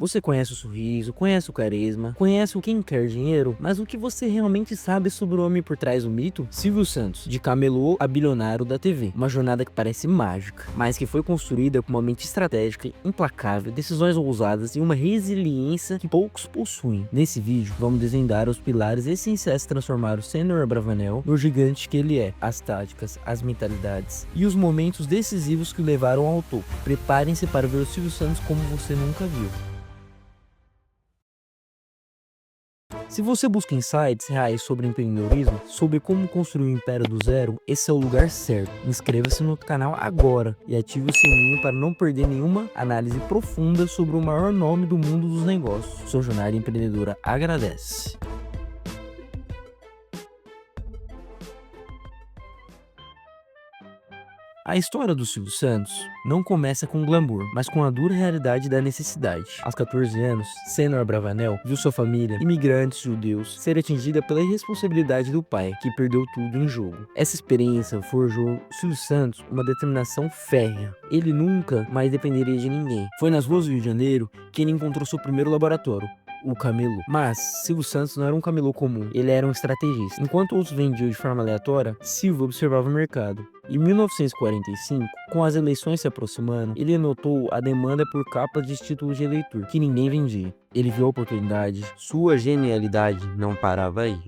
Você conhece o sorriso, conhece o carisma, conhece o quem quer dinheiro, mas o que você realmente sabe sobre o homem por trás do mito? Silvio Santos, de camelô a bilionário da TV. Uma jornada que parece mágica, mas que foi construída com uma mente estratégica, implacável, decisões ousadas e uma resiliência que poucos possuem. Nesse vídeo, vamos desvendar os pilares essenciais que transformaram o Sênior Abravanel no gigante que ele é, as táticas, as mentalidades e os momentos decisivos que o levaram ao topo. Preparem-se para ver o Silvio Santos como você nunca viu. Se você busca insights reais sobre empreendedorismo, sobre como construir um império do zero, esse é o lugar certo. Inscreva-se no canal agora e ative o sininho para não perder nenhuma análise profunda sobre o maior nome do mundo dos negócios. Sua jornada empreendedora agradece. A história do Silvio Santos não começa com glamour, mas com a dura realidade da necessidade. Aos 14 anos, Sênior Abravanel viu sua família, imigrantes judeus, ser atingida pela irresponsabilidade do pai, que perdeu tudo em jogo. Essa experiência forjou Silvio Santos uma determinação férrea. Ele nunca mais dependeria de ninguém. Foi nas ruas do Rio de Janeiro que ele encontrou seu primeiro laboratório, o camelô. Mas Silvio Santos não era um camelô comum, ele era um estrategista. Enquanto outros vendiam de forma aleatória, Silvio observava o mercado. Em 1945, com as eleições se aproximando, ele notou a demanda por capas de títulos de eleitor, que ninguém vendia. Ele viu a oportunidade, sua genialidade não parava aí.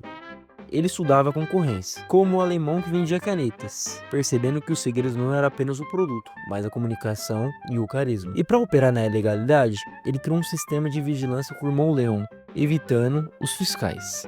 Ele estudava a concorrência, como o alemão que vendia canetas, percebendo que o segredo não era apenas o produto, mas a comunicação e o carisma. E para operar na ilegalidade, ele criou um sistema de vigilância com o irmão Leão, evitando os fiscais.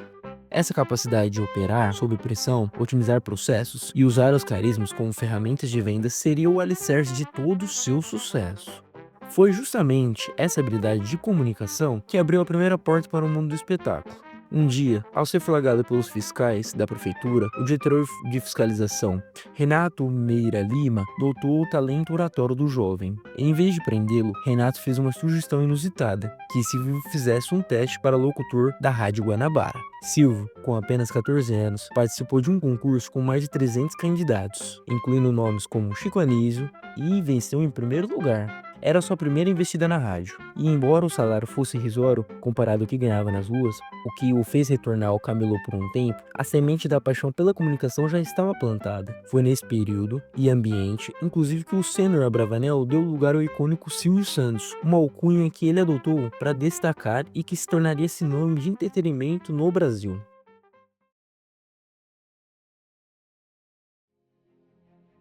Essa capacidade de operar sob pressão, otimizar processos e usar os carismas como ferramentas de venda seria o alicerce de todo o seu sucesso. Foi justamente essa habilidade de comunicação que abriu a primeira porta para o mundo do espetáculo. Um dia, ao ser flagrado pelos fiscais da prefeitura, o diretor de fiscalização, Renato Meira Lima, notou o talento oratório do jovem. Em vez de prendê-lo, Renato fez uma sugestão inusitada, que Silvio fizesse um teste para locutor da Rádio Guanabara. Silvio, com apenas 14 anos, participou de um concurso com mais de 300 candidatos, incluindo nomes como Chico Anísio, e venceu em primeiro lugar. Era sua primeira investida na rádio, e embora o salário fosse irrisório comparado ao que ganhava nas ruas, o que o fez retornar ao camelô por um tempo, a semente da paixão pela comunicação já estava plantada. Foi nesse período e ambiente, inclusive, que o Sênior Abravanel deu lugar ao icônico Silvio Santos, uma alcunha que ele adotou para destacar e que se tornaria sinônimo de entretenimento no Brasil.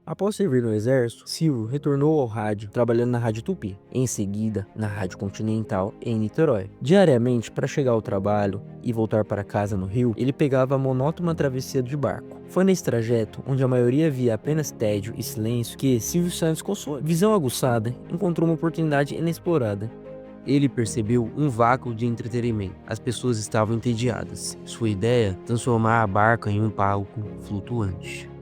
Após servir no exército, Silvio retornou ao rádio, trabalhando na Rádio Tupi, em seguida na Rádio Continental em Niterói. Diariamente, para chegar ao trabalho e voltar para casa no Rio, ele pegava a monótona travessia de barco. Foi nesse trajeto, onde a maioria via apenas tédio e silêncio, que Silvio Santos, com sua visão aguçada, encontrou uma oportunidade inexplorada. Ele percebeu um vácuo de entretenimento. As pessoas estavam entediadas. Sua ideia, transformar a barca em um palco flutuante.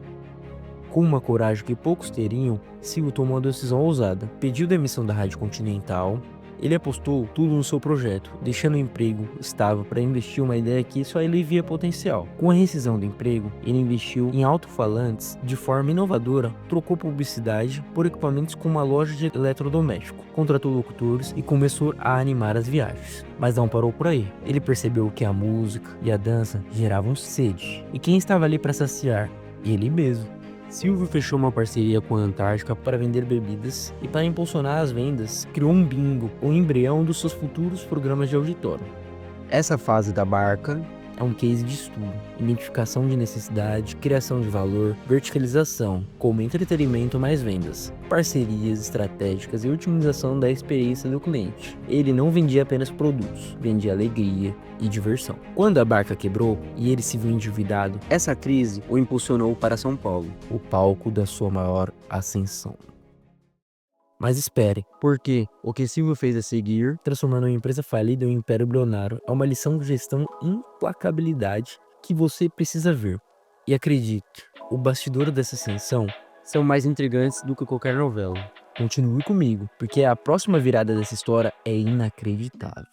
Com uma coragem que poucos teriam, Silvio tomou uma decisão ousada. Pediu demissão da Rádio Continental. Ele apostou tudo no seu projeto, deixando o emprego estável para investir uma ideia que só ele via potencial. Com a rescisão do emprego, ele investiu em alto-falantes de forma inovadora, trocou publicidade por equipamentos com uma loja de eletrodoméstico, contratou locutores e começou a animar as viagens. Mas não parou por aí. Ele percebeu que a música e a dança geravam sede. E quem estava ali para saciar? Ele mesmo. Silvio fechou uma parceria com a Antártica para vender bebidas e, para impulsionar as vendas, criou um bingo, o embrião dos seus futuros programas de auditório. Essa fase da barca é um case de estudo, identificação de necessidade, criação de valor, verticalização, como entretenimento mais vendas, parcerias estratégicas e otimização da experiência do cliente. Ele não vendia apenas produtos, vendia alegria e diversão. Quando a barca quebrou e ele se viu endividado, essa crise o impulsionou para São Paulo, o palco da sua maior ascensão. Mas espere, porque o que Silvio fez a seguir, transformando uma empresa falida em um império bilionário, é uma lição de gestão e implacabilidade que você precisa ver. E acredite, o bastidor dessa ascensão são mais intrigantes do que qualquer novela. Continue comigo, porque a próxima virada dessa história é inacreditável.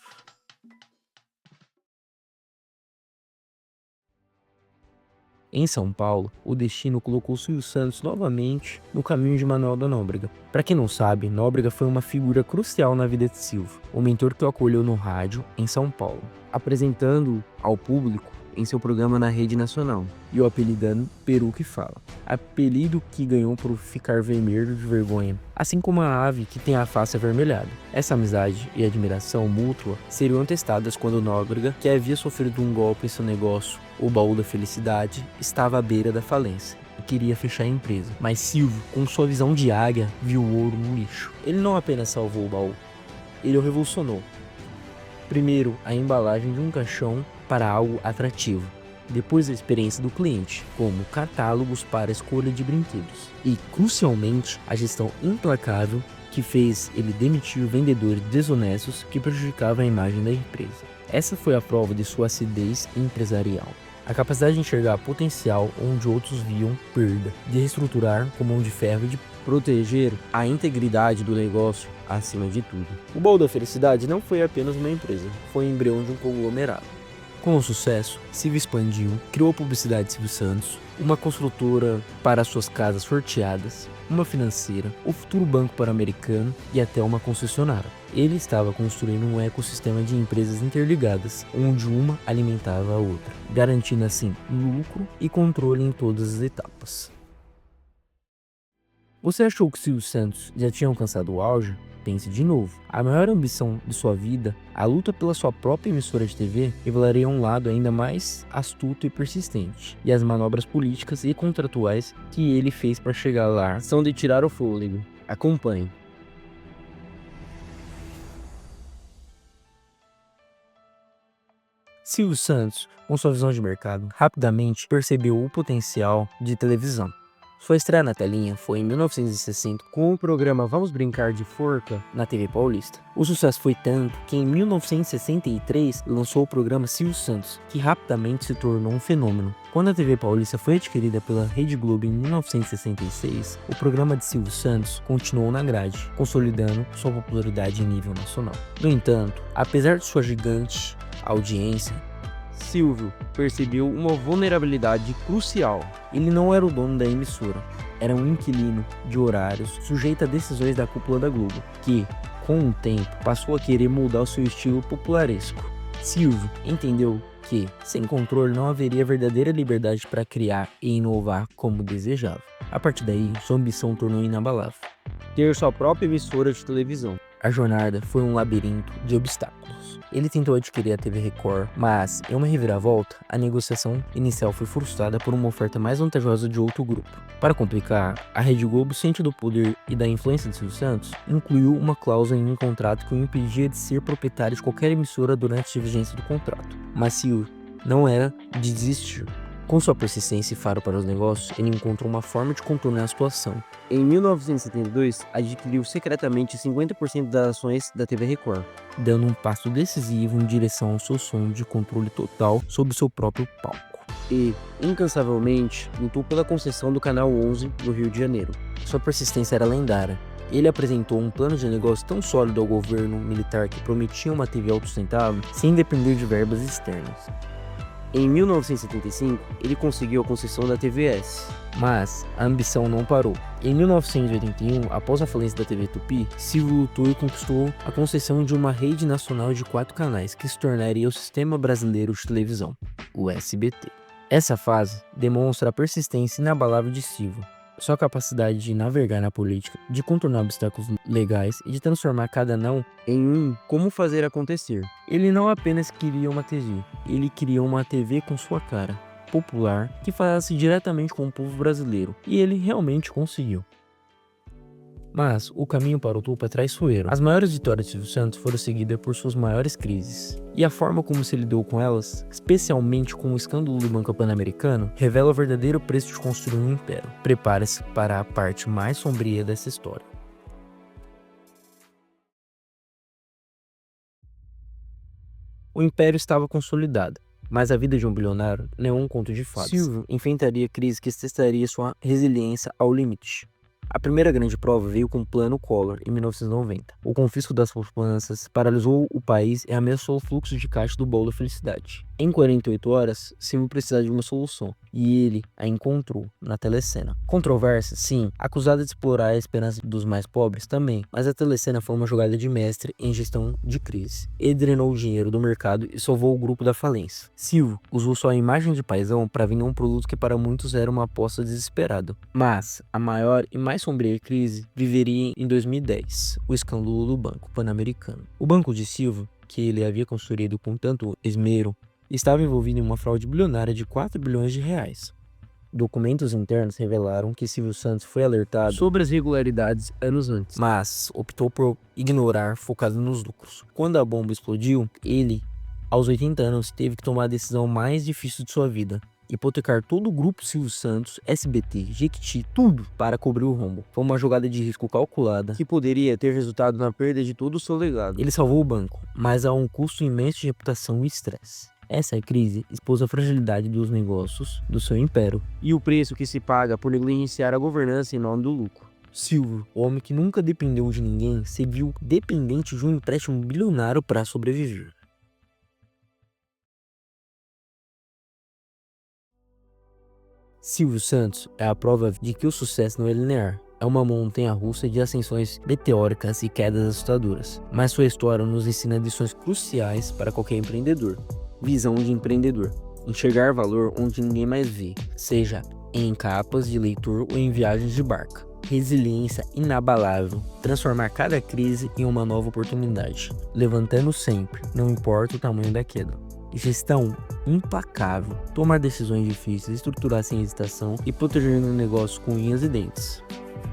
Em São Paulo, o destino colocou Silvio Santos novamente no caminho de Manuel da Nóbrega. Para quem não sabe, Nóbrega foi uma figura crucial na vida de Silvio, o mentor que o acolheu no rádio em São Paulo, apresentando ao público em seu programa na Rede Nacional, e o apelidando Peru que Fala, apelido que ganhou por ficar vermelho de vergonha, assim como a ave que tem a face avermelhada. Essa amizade e admiração mútua seriam testadas quando Nóbrega, que havia sofrido um golpe em seu negócio, o Baú da Felicidade, estava à beira da falência e queria fechar a empresa. Mas Silvio, com sua visão de águia, viu o ouro no lixo. Ele não apenas salvou o baú, ele o revolucionou. Primeiro, a embalagem de um caixão para algo atrativo. Depois, a experiência do cliente, como catálogos para a escolha de brinquedos. E, crucialmente, a gestão implacável que fez ele demitir vendedores desonestos que prejudicavam a imagem da empresa. Essa foi a prova de sua acidez empresarial. A capacidade de enxergar potencial onde outros viam perda, de reestruturar com mão de ferro e de proteger a integridade do negócio acima de tudo. O Baú da Felicidade não foi apenas uma empresa, foi o embrião de um conglomerado. Com o sucesso, Silvio expandiu, criou a Publicidade Silvio Santos, uma construtora para suas casas sorteadas, uma financeira, o futuro Banco Pan-Americano e até uma concessionária. Ele estava construindo um ecossistema de empresas interligadas, onde uma alimentava a outra, garantindo assim lucro e controle em todas as etapas. Você achou que Silvio Santos já tinha alcançado o auge? Pense de novo. A maior ambição de sua vida, a luta pela sua própria emissora de TV, revelaria um lado ainda mais astuto e persistente. E as manobras políticas e contratuais que ele fez para chegar lá são de tirar o fôlego. Acompanhe. Silvio Santos, com sua visão de mercado, rapidamente percebeu o potencial de televisão. Sua estreia na telinha foi em 1960 com o programa Vamos Brincar de Forca na TV Paulista. O sucesso foi tanto que em 1963 lançou o programa Silvio Santos, que rapidamente se tornou um fenômeno. Quando a TV Paulista foi adquirida pela Rede Globo em 1966, o programa de Silvio Santos continuou na grade, consolidando sua popularidade em nível nacional. No entanto, apesar de sua gigante audiência, Silvio percebeu uma vulnerabilidade crucial. Ele não era o dono da emissora, era um inquilino de horários sujeito a decisões da cúpula da Globo, que, com o tempo, passou a querer moldar o seu estilo popularesco. Silvio entendeu que, sem controle, não haveria verdadeira liberdade para criar e inovar como desejava. A partir daí, sua ambição tornou inabalável: ter sua própria emissora de televisão. A jornada foi um labirinto de obstáculos. Ele tentou adquirir a TV Record, mas, em uma reviravolta, a negociação inicial foi frustrada por uma oferta mais vantajosa de outro grupo. Para complicar, a Rede Globo, ciente do poder e da influência de Silvio Santos, incluiu uma cláusula em um contrato que o impedia de ser proprietário de qualquer emissora durante a vigência do contrato. Mas Silvio não era de desistir. Com sua persistência e faro para os negócios, ele encontrou uma forma de contornar a situação. Em 1972, adquiriu secretamente 50% das ações da TV Record, dando um passo decisivo em direção ao seu sonho de controle total sobre seu próprio palco. E, incansavelmente, lutou pela concessão do Canal 11 no Rio de Janeiro. Sua persistência era lendária. Ele apresentou um plano de negócio tão sólido ao governo militar que prometia uma TV autossustentável sem depender de verbas externas. Em 1975, ele conseguiu a concessão da TVS, mas a ambição não parou. Em 1981, após a falência da TV Tupi, Silvio lutou e conquistou a concessão de uma rede nacional de 4 canais, que se tornaria o Sistema Brasileiro de Televisão, o SBT. Essa fase demonstra a persistência inabalável de Silvio, sua capacidade de navegar na política, de contornar obstáculos legais e de transformar cada não em um como fazer acontecer. Ele não apenas queria uma TV, ele queria uma TV com sua cara, popular, que falasse diretamente com o povo brasileiro, e ele realmente conseguiu. Mas o caminho para o topo é traiçoeiro. As maiores vitórias de Silvio Santos foram seguidas por suas maiores crises. E a forma como se lidou com elas, especialmente com o escândalo do Banco Pan-Americano, revela o verdadeiro preço de construir um império. Prepare-se para a parte mais sombria dessa história. O império estava consolidado, mas a vida de um bilionário não é um conto de fadas. Silvio enfrentaria crise que testaria sua resiliência ao limite. A primeira grande prova veio com o Plano Collor, em 1990. O confisco das poupanças paralisou o país e ameaçou o fluxo de caixa do Baú da Felicidade. Em 48 horas, Silvio precisava de uma solução, e ele a encontrou na Telecena. Controversa, sim, acusada de explorar a esperança dos mais pobres também, mas a Telecena foi uma jogada de mestre em gestão de crise. Ele drenou o dinheiro do mercado e salvou o grupo da falência. Silvio usou sua imagem de paizão para vender um produto que para muitos era uma aposta desesperada. Mas a maior e mais sombria crise viveria em 2010, o escândalo do Banco Pan-Americano. O banco de Silvio, que ele havia construído com tanto esmero, estava envolvido em uma fraude bilionária de 4 bilhões de reais. Documentos internos revelaram que Silvio Santos foi alertado sobre as irregularidades anos antes, mas optou por ignorar, focado nos lucros. Quando a bomba explodiu, ele, aos 80 anos, teve que tomar a decisão mais difícil de sua vida: hipotecar todo o grupo Silvio Santos, SBT, Jequiti, tudo para cobrir o rombo. Foi uma jogada de risco calculada que poderia ter resultado na perda de todo o seu legado. Ele salvou o banco, mas a um custo imenso de reputação e estresse. Essa crise expôs a fragilidade dos negócios do seu império e o preço que se paga por negligenciar a governança em nome do lucro. Silvio, o homem que nunca dependeu de ninguém, se viu dependente de um empréstimo bilionário para sobreviver. Silvio Santos é a prova de que o sucesso não é linear. É uma montanha-russa de ascensões meteóricas e quedas assustadoras. Mas sua história nos ensina lições cruciais para qualquer empreendedor. Visão de empreendedor: enxergar valor onde ninguém mais vê, seja em capas de leitor ou em viagens de barca. Resiliência inabalável: transformar cada crise em uma nova oportunidade, levantando sempre, não importa o tamanho da queda. Gestão implacável: tomar decisões difíceis, estruturar sem hesitação e proteger o negócio com unhas e dentes.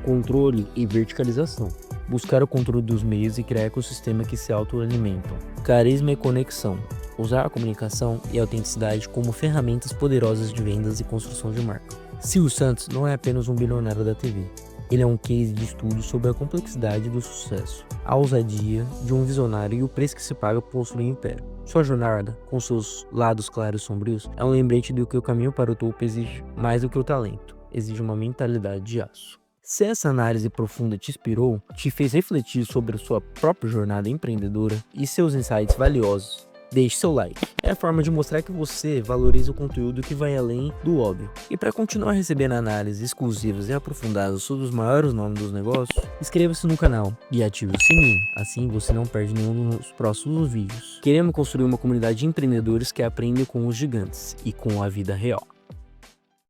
Controle e verticalização: buscar o controle dos meios e criar ecossistemas que se autoalimentam. Carisma e conexão: usar a comunicação e a autenticidade como ferramentas poderosas de vendas e construção de marca. Silvio Santos não é apenas um bilionário da TV. Ele é um case de estudo sobre a complexidade do sucesso, a ousadia de um visionário e o preço que se paga por construir um império. Sua jornada, com seus lados claros e sombrios, é um lembrete de que o caminho para o topo exige mais do que o talento, exige uma mentalidade de aço. Se essa análise profunda te inspirou, te fez refletir sobre a sua própria jornada empreendedora e seus insights valiosos, deixe seu like. É a forma de mostrar que você valoriza o conteúdo que vai além do óbvio. E para continuar recebendo análises exclusivas e aprofundadas sobre os maiores nomes dos negócios, inscreva-se no canal e ative o sininho, assim você não perde nenhum dos próximos vídeos. Queremos construir uma comunidade de empreendedores que aprendem com os gigantes e com a vida real.